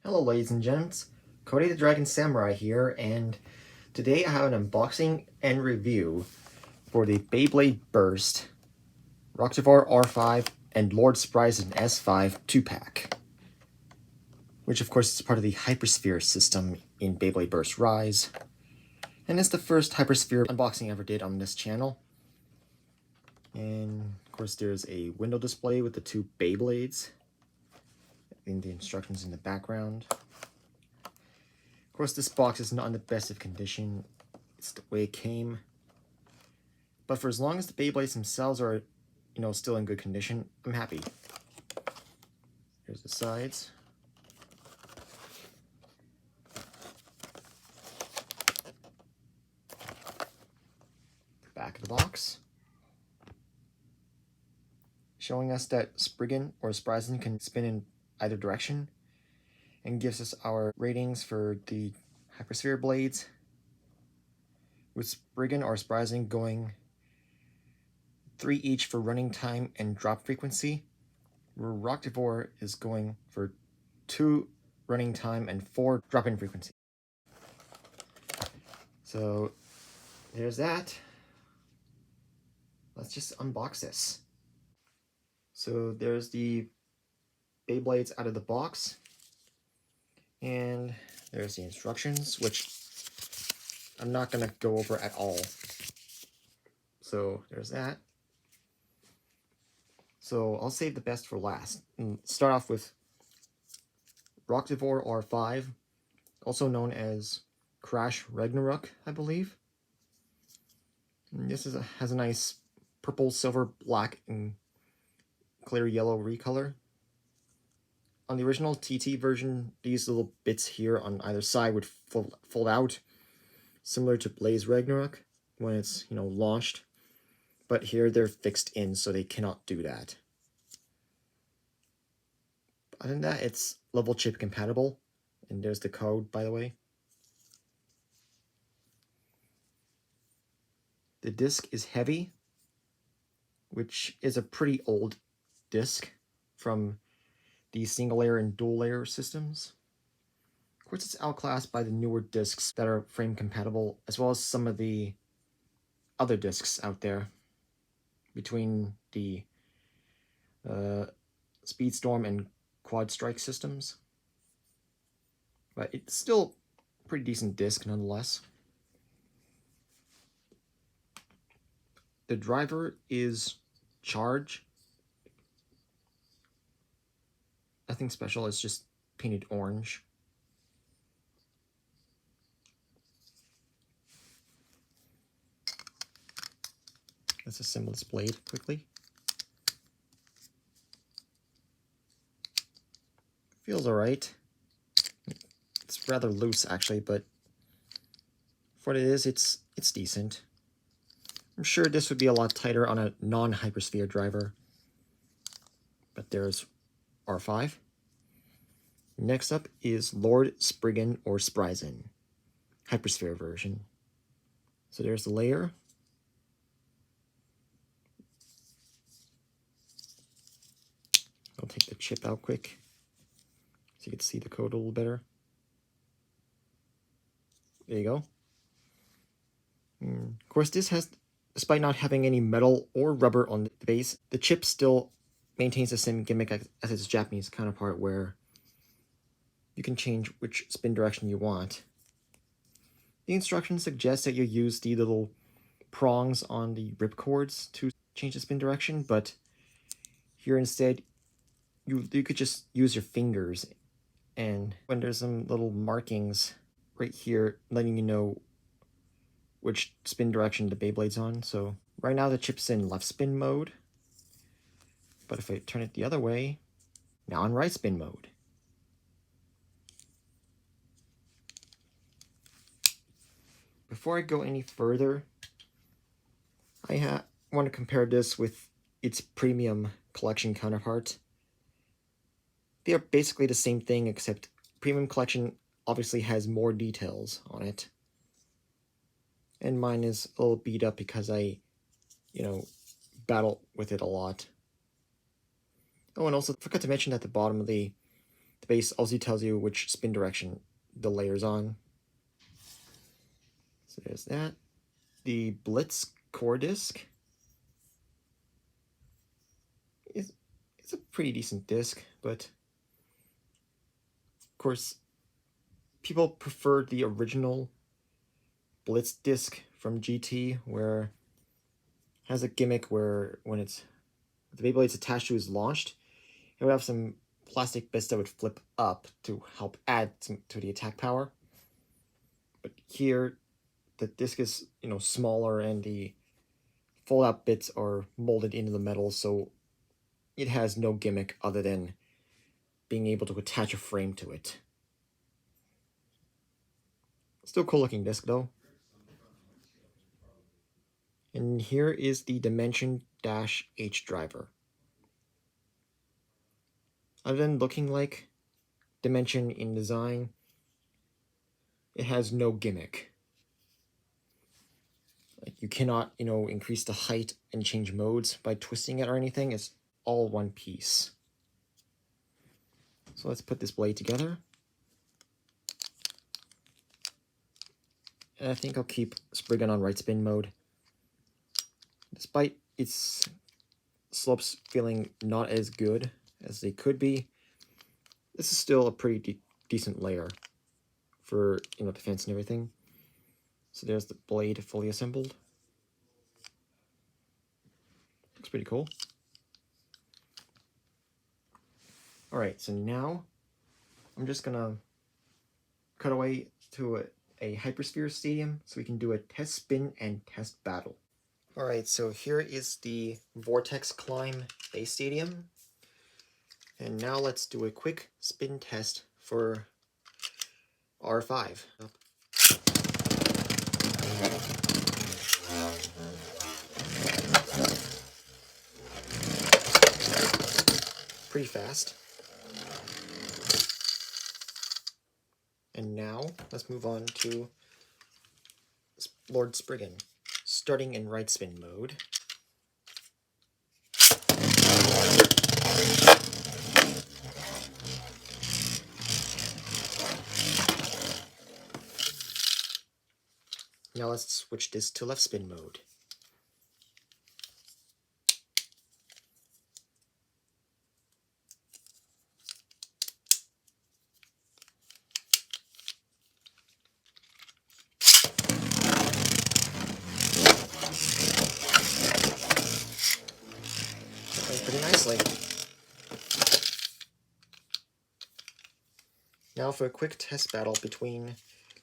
Hello ladies and gents, Cody the Dragon Samurai here, and today I have an unboxing and review for the Beyblade Burst, Roktavor R5, and Lord Spryzen S5 2-pack, which of course is part of the Hypersphere system in Beyblade Burst Rise, and it's the first Hypersphere unboxing I ever did on this channel. And of course there's a window display with the two Beyblades, and the instructions in the background. Of course, this box is not in the best of condition. It's the way it came. But for as long as the Beyblades themselves are, still in good condition, I'm happy. Here's the sides. Back of the box. Showing us that Spriggan or Spryzen can spin in either direction, and gives us our ratings for the Hypersphere blades, with Spriggan or Spryzen going 3 each for running time and drop frequency, where Roktavor is going for 2 running time and 4 drop-in frequency. So there's that. Let's just unbox this. So there's the Beyblades out of the box, and there's the instructions, which I'm not going to go over at all. So there's that. So I'll save the best for last and start off with Roktavor R5, also known as Crash Ragnarok, I believe. And this has a nice purple, silver, black, and clear yellow recolor. On the original TT version, these little bits here on either side would fold out, similar to Blaze Ragnarok when it's, launched. But here they're fixed in, so they cannot do that. Other than that, it's level chip compatible, and there's the code, by the way. The disc is heavy, which is a pretty old disc from the single layer and dual layer systems. Of course, it's outclassed by the newer discs that are frame compatible, as well as some of the other discs out there between the Speedstorm and Quad Strike systems. But it's still a pretty decent disc nonetheless. The driver is Charge. Nothing special, it's just painted orange. Let's assemble this blade quickly. Feels alright. It's rather loose actually, but for what it is, it's decent. I'm sure this would be a lot tighter on a non-Hypersphere driver. But there's R5. Next up is Lord Spriggan or Spryzen, Hypersphere version. So there's the layer. I'll take the chip out quick so you can see the code a little better. There you go. Of course, this has, despite not having any metal or rubber on the base, the chip still maintains the same gimmick as its Japanese counterpart, where you can change which spin direction you want. The instructions suggest that you use the little prongs on the ripcords to change the spin direction, but here instead, you could just use your fingers, and when there's some little markings right here letting you know which spin direction the Beyblade's on. So right now the chip's in left spin mode, but if I turn it the other way, now in right spin mode. Before I go any further, I want to compare this with its premium collection counterpart, They are basically the same thing, except Premium Collection obviously has more details on it. And mine is a little beat up because I, battle with it a lot. Oh, and also forgot to mention at the bottom of the base also tells you which spin direction the layer's on. So there's that. The Blitz core disc it's a pretty decent disc, but of course people prefer the original Blitz disc from GT, where it has a gimmick where when the Beyblade's attached to is launched, it would have some plastic bits that would flip up to help add to the attack power. But here, the disc is smaller, and the fold-out bits are molded into the metal, so it has no gimmick other than being able to attach a frame to it. Still cool looking disc though. And here is the Dimension-H driver. Other than looking like Dimension in design, it has no gimmick. Like, you cannot, increase the height and change modes by twisting it or anything. It's all one piece. So let's put this blade together. And I think I'll keep Spryzen on right spin mode. Despite its slopes feeling not as good as they could be, this is still a pretty decent layer for defense and everything. So there's the blade fully assembled. Looks pretty cool. Alright, so now I'm just gonna cut away to a Hypersphere Stadium so we can do a test spin and test battle. Alright, so here is the Vortex Climb base stadium. And now let's do a quick spin test for R5. Pretty fast. And now let's move on to Lord Spryzen, starting in right spin mode. Now let's switch this to left spin mode. Pretty nicely. Now for a quick test battle between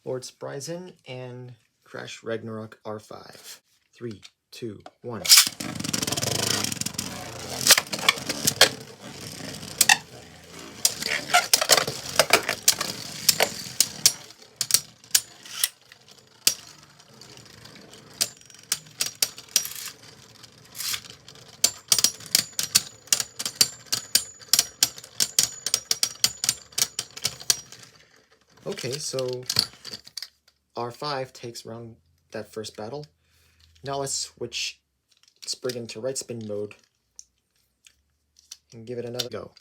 Lord Spryzen and Crash Ragnarok R5. 3, 2, 1. Okay, so R5 takes around that first battle. Now let's switch Spryzen to right spin mode and give it another go.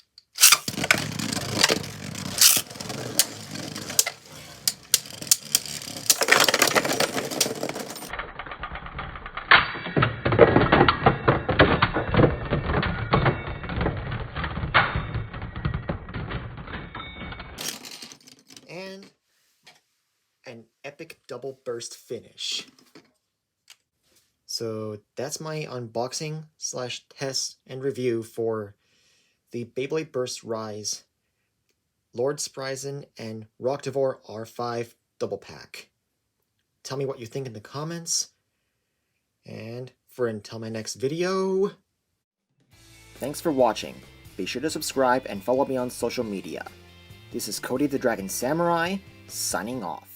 And an epic double burst finish. So that's my unboxing / test and review for the Beyblade Burst Rise, Lord Spryzen, and Roktavor R5 double pack. Tell me what you think in the comments, and until my next video, thanks for watching. Be sure to subscribe and follow me on social media. This is Cody the Dragon Samurai, signing off.